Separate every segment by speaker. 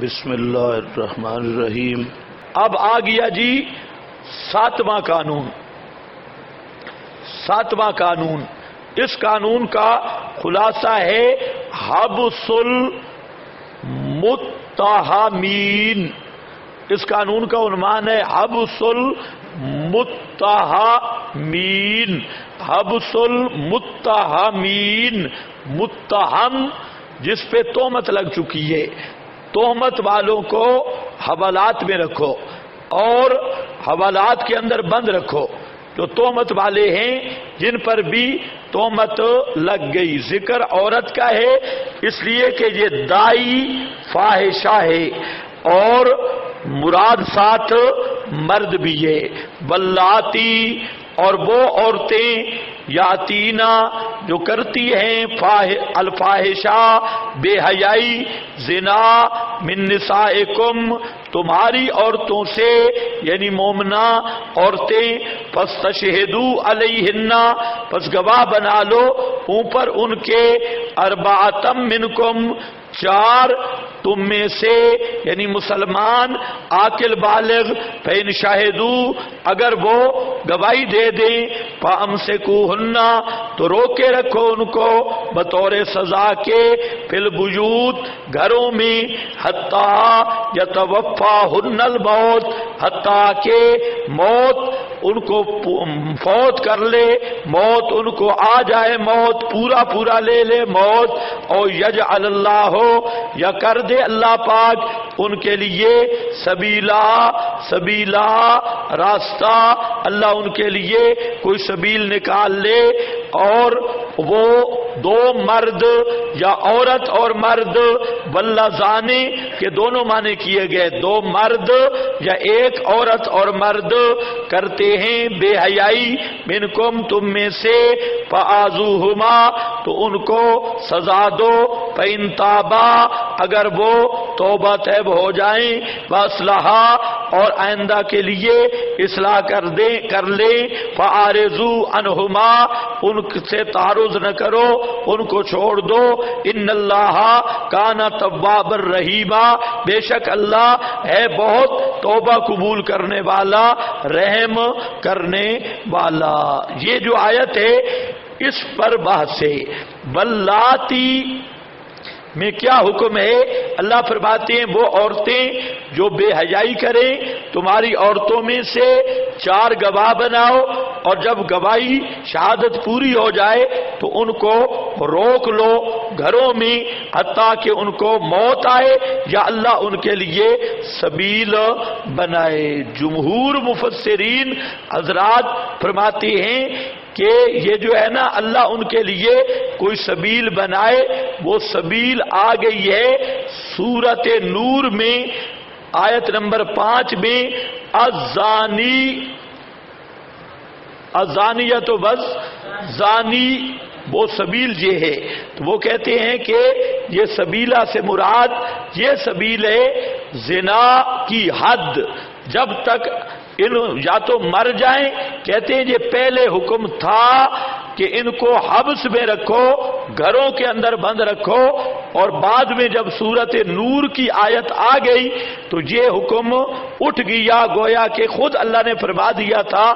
Speaker 1: بسم اللہ الرحمن الرحیم۔ اب آ گیا جی ساتواں قانون۔ اس قانون کا خلاصہ ہے حبس المتہمین۔ اس قانون کا عنوان ہے حبس المتہمین۔ حبس المتہمین، متہم جس پہ تہمت لگ چکی ہے، تہمت والوں کو حوالات میں رکھو اور حوالات کے اندر بند رکھو۔ جو تہمت والے ہیں جن پر بھی تہمت لگ گئی، ذکر عورت کا ہے اس لیے کہ یہ دائی فاحشہ ہے اور مراد ساتھ مرد بھی ہے۔ واللاتی، اور وہ عورتیں یاتینا جو کرتی ہیں الفاحشہ بے حیائی، زنا، من نسائکم تمہاری عورتوں سے، یعنی مومنہ عورتیں، فاستشہدوا علیہن پس گواہ بنا لو اوپر ان کے، اربعۃ منکم چار تم میں سے، یعنی مسلمان عاقل بالغ، فإن شاہدوا اگر وہ گواہی دے دیں، فامسکوہن تو روکے رکھو ان کو بطور سزا کے، فی البیوت گھروں میں، حتیٰ یتوفاہن الموت حتیٰ کہ موت ان کو فوت کر لے، موت ان کو آ جائے، موت پورا لے لے موت، اور یجعل اللہ ہو یا کر دے اللہ پاک ان کے لیے سبیلا راستہ، اللہ ان کے لیے کوئی سبیل نکال لے۔ اور وہ دو مرد یا عورت اور مرد، واللذانی کے دونوں معنی کیے گئے، دو مرد یا ایک عورت اور مرد کرتے ہیں بے حیائی منکم تم میں سے، فآذوہما تو ان کو سزا دو، فإن تابا اگر وہ توبہ طیب ہو جائیں، واصلحا اور آئندہ کے لیے اصلاح کر لیں، فاعرضوا عنہما ان سے تعرض نہ کرو، ان کو چھوڑ دو، ان اللہ کان توابا رحیما بے شک اللہ ہے بہت توبہ قبول کرنے والا، رحم کرنے والا۔ یہ جو آیت ہے اس پر بحث ہے۔ واللاتی میں کیا حکم ہے؟ اللہ فرماتے ہیں وہ عورتیں جو بے حیائی کریں تمہاری عورتوں میں سے چار گواہ بناؤ، اور جب گواہی شہادت پوری ہو جائے تو ان کو روک لو گھروں میں حتیٰ کہ ان کو موت آئے یا اللہ ان کے لیے سبیل بنائے۔ جمہور مفسرین حضرات فرماتے ہیں کہ یہ جو ہے نا اللہ ان کے لیے کوئی سبیل بنائے، وہ سبیل آ گئی ہے سورۃ نور میں آیت نمبر 5 میں، الزانیۃ والزانی، وہ سبیل یہ ہے۔ تو وہ کہتے ہیں کہ یہ سبیلہ سے مراد یہ سبیل ہے زنا کی حد، جب تک ان یا تو مر جائیں، کہتے ہیں یہ پہلے حکم تھا کہ ان کو حبس میں رکھو، گھروں کے اندر بند رکھو، اور بعد میں جب سورۃ نور کی آیت آ گئی تو یہ حکم اٹھ گیا، گویا کہ خود اللہ نے فرما دیا تھا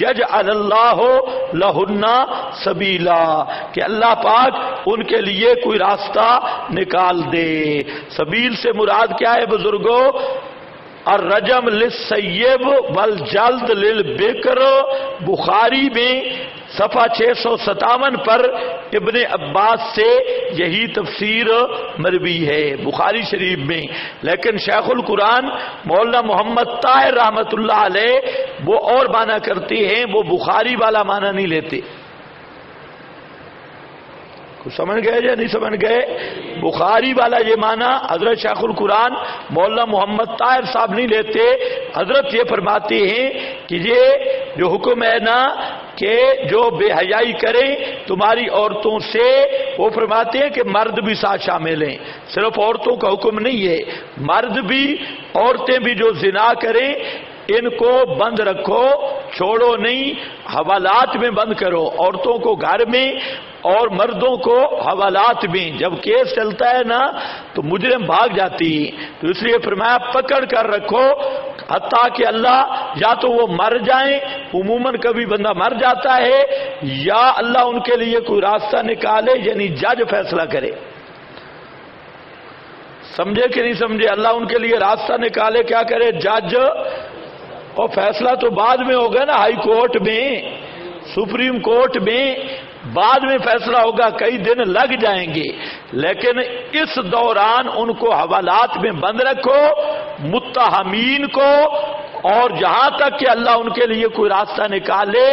Speaker 1: یجعل اللہ لہن سبیلا، کہ اللہ پاک ان کے لیے کوئی راستہ نکال دے۔ سبیل سے مراد کیا ہے بزرگوں؟ الرجم للسیب والجلد للبکر، بخاری میں صفحہ 657 پر ابن عباس سے یہی تفسیر مروی ہے بخاری شریف میں، لیکن شیخ القرآن مولانا محمد طاہر رحمۃ اللہ علیہ وہ اور معنی کرتے ہیں، وہ بخاری والا معنی نہیں لیتے۔ سمجھ گئے یا نہیں سمجھ گئے؟ بخاری والا یہ معنی حضرت شیخ القرآن مولانا محمد طاہر صاحب نہیں لیتے۔ حضرت یہ فرماتے ہیں کہ یہ جو حکم ہے نا کہ جو بے حیائی کریں تمہاری عورتوں سے، وہ فرماتے ہیں کہ مرد بھی ساتھ شامل ہیں، صرف عورتوں کا حکم نہیں ہے، مرد بھی، عورتیں بھی جو زنا کریں ان کو بند رکھو، چھوڑو نہیں، حوالات میں بند کرو، عورتوں کو گھر میں اور مردوں کو حوالات میں جب کیس چلتا ہے نا تو مجرم بھاگ جاتی ہیں، تو اس لیے فرمایا پکڑ کر رکھو حتیٰ کہ اللہ یا تو وہ مر جائیں، عموماً کبھی بندہ مر جاتا ہے، یا اللہ ان کے لیے کوئی راستہ نکالے، یعنی جج فیصلہ کرے. سمجھے کہ نہیں سمجھے؟ اللہ ان کے لیے راستہ نکالے، کیا کرے؟ جج. اور فیصلہ تو بعد میں ہوگا نا، ہائی کورٹ میں، سپریم کورٹ میں بعد میں فیصلہ ہوگا، کئی دن لگ جائیں گے، لیکن اس دوران ان کو حوالات میں بند رکھو، متہمین کو، اور جہاں تک کہ اللہ ان کے لیے کوئی راستہ نکالے،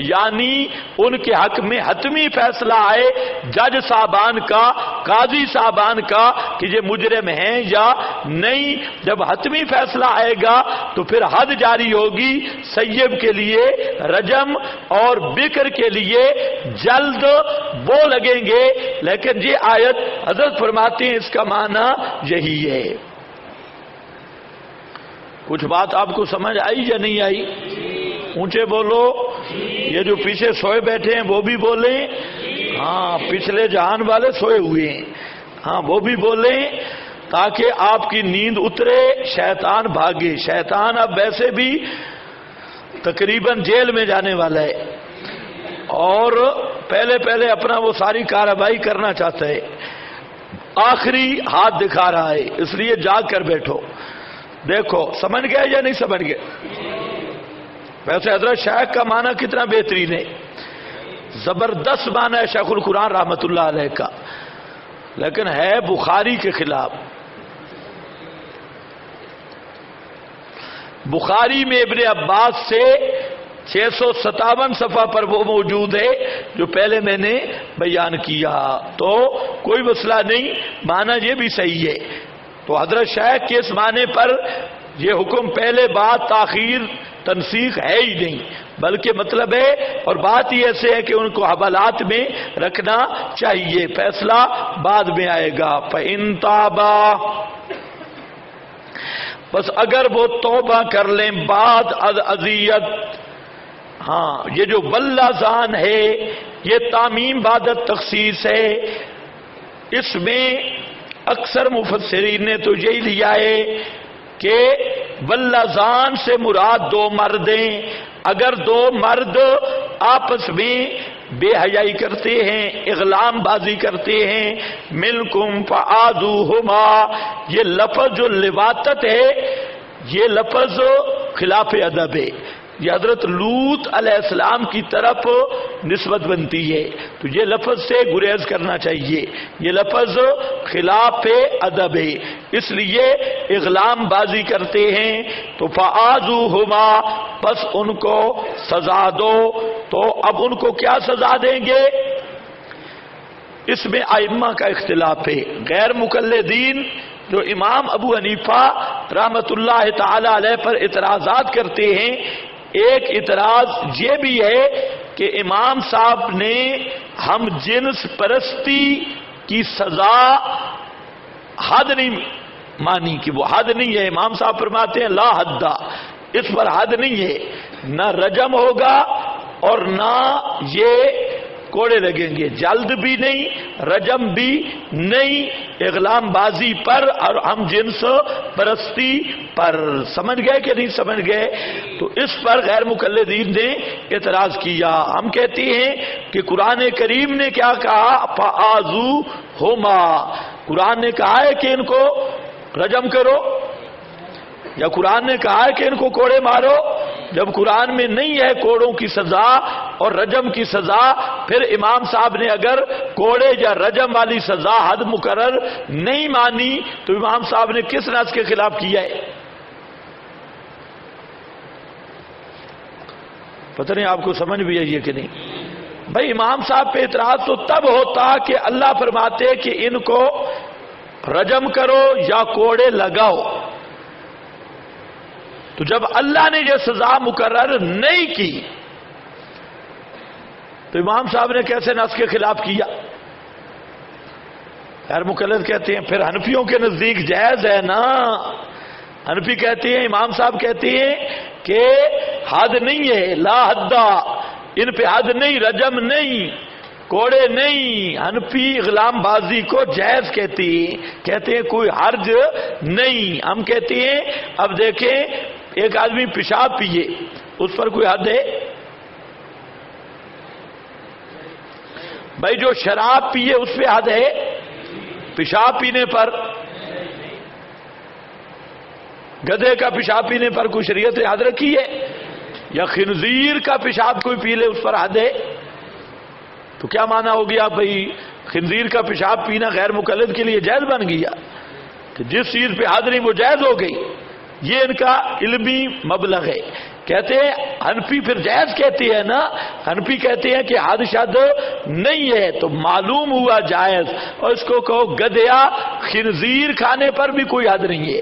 Speaker 1: یعنی ان کے حق میں حتمی فیصلہ آئے جج صاحبان کا، قاضی صاحبان کا کہ یہ مجرم ہیں یا نہیں. جب حتمی فیصلہ آئے گا تو پھر حد جاری ہوگی، سیب کے لیے رجم اور بکر کے لیے جلد وہ لگیں گے. لیکن یہ آیت حضرت فرماتے ہیں اس کا معنی یہی ہے. کچھ بات آپ کو سمجھ آئی یا نہیں آئی؟ اونچے بولو. یہ جو پیچھے سوئے بیٹھے ہیں وہ بھی بولیں. ہاں، پچھلے جہان والے سوئے ہوئے ہیں، ہاں وہ بھی بولیں تاکہ آپ کی نیند اترے، شیطان بھاگے. شیطان اب ویسے بھی تقریباً جیل میں جانے والا ہے اور پہلے اپنا وہ ساری کارروائی کرنا چاہتا ہے، آخری ہاتھ دکھا رہا ہے، اس لیے جاگ کر بیٹھو. دیکھو سمجھ گئے یا نہیں سمجھ گئے؟ ویسے حضرت شیخ کا معنی کتنا بہترین ہے، زبردست معنی ہے شیخ القرآن رحمت اللہ علیہ کا، لیکن ہے بخاری کے خلاف. بخاری میں ابن عباس سے 657 صفحہ پر وہ موجود ہے جو پہلے میں نے بیان کیا، تو کوئی مسئلہ نہیں، معنی یہ بھی صحیح ہے. تو حضرت شیخ کے اس معنی پر یہ حکم پہلے بات تاخیر تنسیخ ہے ہی نہیں، بلکہ مطلب ہے، اور بات ہی ایسے ہے کہ ان کو حوالات میں رکھنا چاہیے، فیصلہ بعد میں آئے گا. فَإِن تَابَا، بس اگر وہ توبہ کر لیں بعد از اذیت. ہاں، یہ جو واللذان ہے یہ تعمیم بعد تخصیص ہے، اس میں اکثر مفسرین نے تو یہی لیا ہے کہ واللذان سے مراد دو مرد ہیں. اگر دو مرد آپس میں بے حیائی کرتے ہیں، اغلام بازی کرتے ہیں، منکم فآذوہما، یہ لفظ جو لواطت ہے یہ لفظ خلاف ادب ہے، یہ حضرت لوط علیہ السلام کی طرف نسبت بنتی ہے، تو یہ لفظ سے گریز کرنا چاہیے، یہ لفظ خلاف ادب ہے، اس لیے اغلام بازی کرتے ہیں تو فآذوہما، بس ان کو سزا دو. تو اب ان کو کیا سزا دیں گے؟ اس میں ائمہ کا اختلاف ہے. غیر مقلدین جو امام ابو حنیفہ رحمت اللہ تعالی علیہ پر اعتراضات کرتے ہیں، ایک اعتراض یہ بھی ہے کہ امام صاحب نے ہم جنس پرستی کی سزا حد نہیں مانی، کہ وہ حد نہیں ہے. امام صاحب فرماتے ہیں لا حد، اس پر حد نہیں ہے، نہ رجم ہوگا اور نہ یہ کوڑے لگیں گے، جلد بھی نہیں، رجم بھی نہیں، اغلام بازی پر اور ہم جنس پرستی پر. سمجھ گئے کہ نہیں سمجھ گئے؟ تو اس پر غیر مقلدین نے اعتراض کیا. ہم کہتے ہیں کہ قرآن کریم نے کیا کہا؟ فآذوہما، قرآن نے کہا ہے کہ ان کو رجم کرو، یا قرآن نے کہا ہے کہ ان کو کوڑے مارو؟ جب قرآن میں نہیں ہے کوڑوں کی سزا اور رجم کی سزا، پھر امام صاحب نے اگر کوڑے یا رجم والی سزا حد مقرر نہیں مانی تو امام صاحب نے کس نص کے خلاف کیا ہے؟ پتہ نہیں آپ کو سمجھ بھی آئی ہے کہ نہیں؟ بھائی امام صاحب پہ اعتراض تو تب ہوتا کہ اللہ فرماتے کہ ان کو رجم کرو یا کوڑے لگاؤ. تو جب اللہ نے یہ سزا مقرر نہیں کی تو امام صاحب نے کیسے نص کے خلاف کیا؟ غیر مقلد کہتے ہیں پھر حنفیوں کے نزدیک جائز ہے نا. حنفی کہتے ہیں، امام صاحب کہتے ہیں کہ حد نہیں ہے، لا حد، ان پہ حد نہیں، رجم نہیں. کوڑے نہیں، حنفی اغلام بازی کو جائز کہتے ہیں کوئی حرج نہیں. ہم کہتے ہیں اب دیکھیں ایک آدمی پیشاب پیے اس پر کوئی حد ہے؟ بھائی جو شراب پیے اس پہ حد ہے؟ پیشاب پینے پر، گدھے کا پیشاب پینے پر کوئی شریعت نے حد رکھی ہے؟ یا خنزیر کا پیشاب کوئی پی لے اس پر حد ہے؟ تو کیا معنی ہو گیا بھائی خنزیر کا پیشاب پینا غیر مقلد کے لیے جائز بن گیا کہ جس چیز پہ حد نہیں وہ جائز ہو گئی؟ یہ ان کا علمی مبلغ ہے. کہتے ہیں حنفی پھر جائز کہتے ہیں نا، حنفی کہتے ہیں کہ حد شد نہیں ہے تو معلوم ہوا جائز. اور اس کو کہو گدھیا خنزیر کھانے پر بھی کوئی حد نہیں ہے.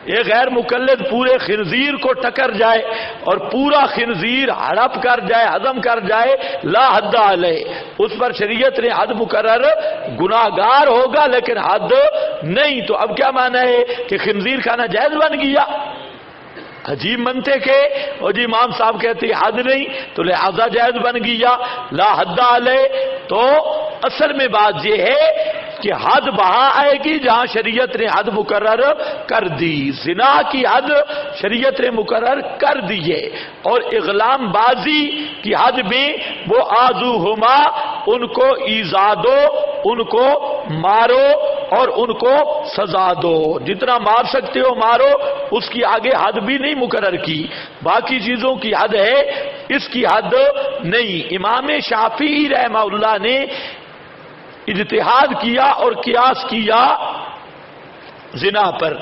Speaker 1: یہ غیر مقلد پورے خنزیر کو ٹکر جائے اور پورا خنزیر ہڑپ کر جائے، ہضم کر جائے، لا حد علیہ، اس پر شریعت نے حد مقرر، گناہگار ہوگا لیکن حد نہیں. تو اب کیا معنی ہے کہ خنزیر کھانا جائز بن گیا؟ عجیب منطق ہے. اور جی امام صاحب کہتے ہیں حد نہیں تو لہذا جائز بن گیا، لا حد علیہ. تو اصل میں بات یہ ہے کہ حد وہاں آئے گی جہاں شریعت نے حد مقرر کر دی. زنا کی حد شریعت نے مقرر کر دی ہے، اور اغلام بازی کی حد میں وہ آذوہما، ان کو ایذا دو، ان کو مارو اور ان کو سزا دو. جتنا مار سکتے ہو مارو، اس کی آگے حد بھی نہیں مقرر کی. باقی چیزوں کی حد ہے، اس کی حد نہیں. امام شافعی رحمہ اللہ نے اجتہاد کیا اور قیاس کیا زنا پر،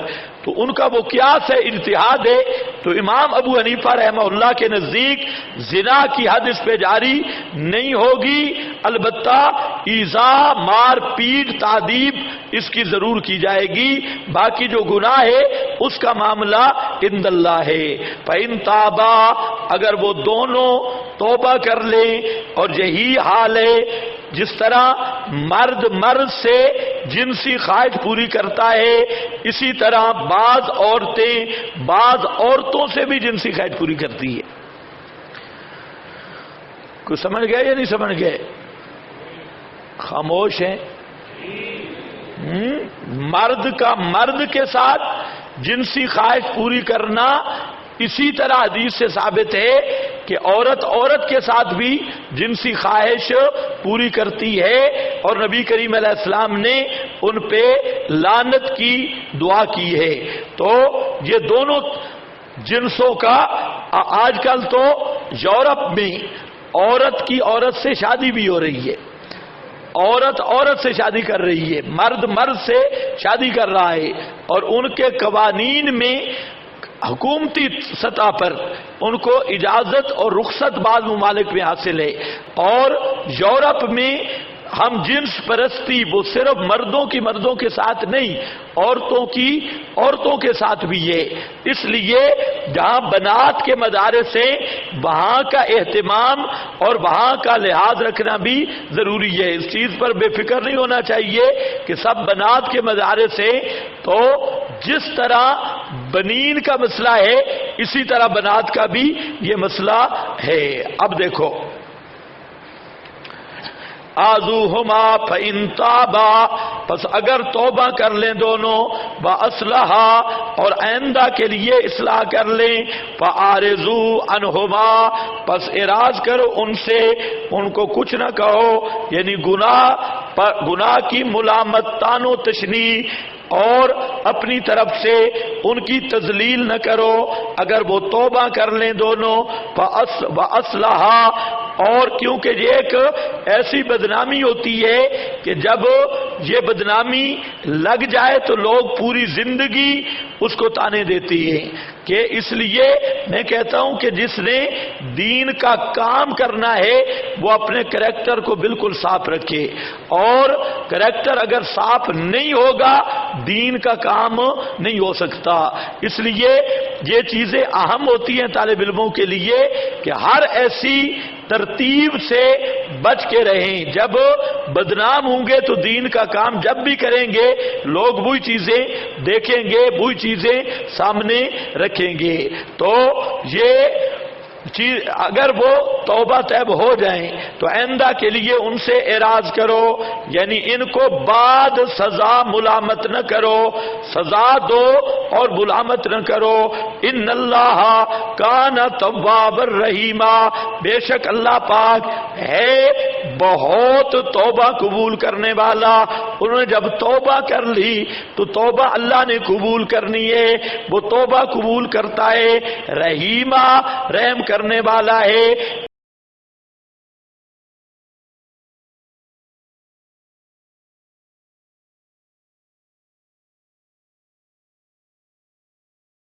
Speaker 1: تو ان کا وہ قیاس ہے، اجتہاد ہے. تو امام ابو حنیفہ رحمہ اللہ کے نزدیک زنا کی حد اس پہ جاری نہیں ہوگی، البتہ ایذا، مار پیٹ، تعذیب اس کی ضرور کی جائے گی. باقی جو گناہ ہے اس کا معاملہ عند اللہ ہے. فَإِن تَابَا، اگر وہ دونوں توبہ کر لیں، اور یہی حال ہے جس طرح مرد سے جنسی خواہش پوری کرتا ہے، اسی طرح بعض عورتوں سے بھی جنسی خواہش پوری کرتی ہے. کوئی سمجھ گئے یا نہیں سمجھ گئے؟ خاموش ہیں. مرد کے ساتھ جنسی خواہش پوری کرنا اسی طرح حدیث سے ثابت ہے کہ عورت کے ساتھ بھی جنسی خواہش پوری کرتی ہے، اور نبی کریم علیہ السلام نے ان پہ لعنت کی دعا کی ہے. تو یہ دونوں جنسوں کا آج کل تو یورپ میں عورت سے شادی بھی ہو رہی ہے، عورت سے شادی کر رہی ہے، مرد سے شادی کر رہا ہے، اور ان کے قوانین میں حکومتی سطح پر ان کو اجازت اور رخصت بعض ممالک میں حاصل ہے. اور یورپ میں ہم جنس پرستی وہ صرف مردوں کے ساتھ نہیں، عورتوں کے ساتھ بھی ہے. اس لیے جہاں بنات کے مدارس ہیں وہاں کا اہتمام اور وہاں کا لحاظ رکھنا بھی ضروری ہے. اس چیز پر بے فکر نہیں ہونا چاہیے کہ سب بنات کے مدارس ہیں تو جس طرح بنین کا مسئلہ ہے اسی طرح بنات کا بھی یہ مسئلہ ہے. اب دیکھو آذوہما فإن تابا، پس اگر توبہ کر لیں دونوں، وأصلحا، اور آئندہ کے لیے اصلاح کر لیں، فأعرضوا عنہما، پس اعراض کرو ان سے، ان کو کچھ نہ کہو، یعنی گناہ کی ملامت، تان و تشنیع اور اپنی طرف سے ان کی تذلیل نہ کرو. اگر وہ توبہ کر لیں دونوں، وأصلحا، اور کیونکہ یہ ایک ایسی بدنامی ہوتی ہے کہ جب یہ بدنامی لگ جائے تو لوگ پوری زندگی اس کو تانے دیتی ہیں. کہ اس لیے میں کہتا ہوں کہ جس نے دین کا کام کرنا ہے وہ اپنے کریکٹر کو بالکل صاف رکھے، اور کریکٹر اگر صاف نہیں ہوگا دین کا کام نہیں ہو سکتا. اس لیے یہ چیزیں اہم ہوتی ہیں طالب علموں کے لیے کہ ہر ایسی ترتیب سے بچ کے رہیں. جب بدنام ہوں گے تو دین کا کام جب بھی کریں گے لوگ وہی چیزیں دیکھیں گے، وہی چیزیں سامنے رکھیں گے. تو یہ اگر وہ توبہ طیب ہو جائیں تو آئندہ کے لیے ان سے اعراض کرو، یعنی ان کو بعد سزا ملامت نہ کرو، سزا دو اور ملامت نہ کرو۔ ان اللہ کان تواب الرحیما، بے شک اللہ پاک ہے بہت توبہ قبول کرنے والا۔ انہوں نے جب توبہ کر لی تو توبہ اللہ نے قبول کرنی ہے، وہ توبہ قبول کرتا ہے، رحیمہ رحم کرنے والا ہے۔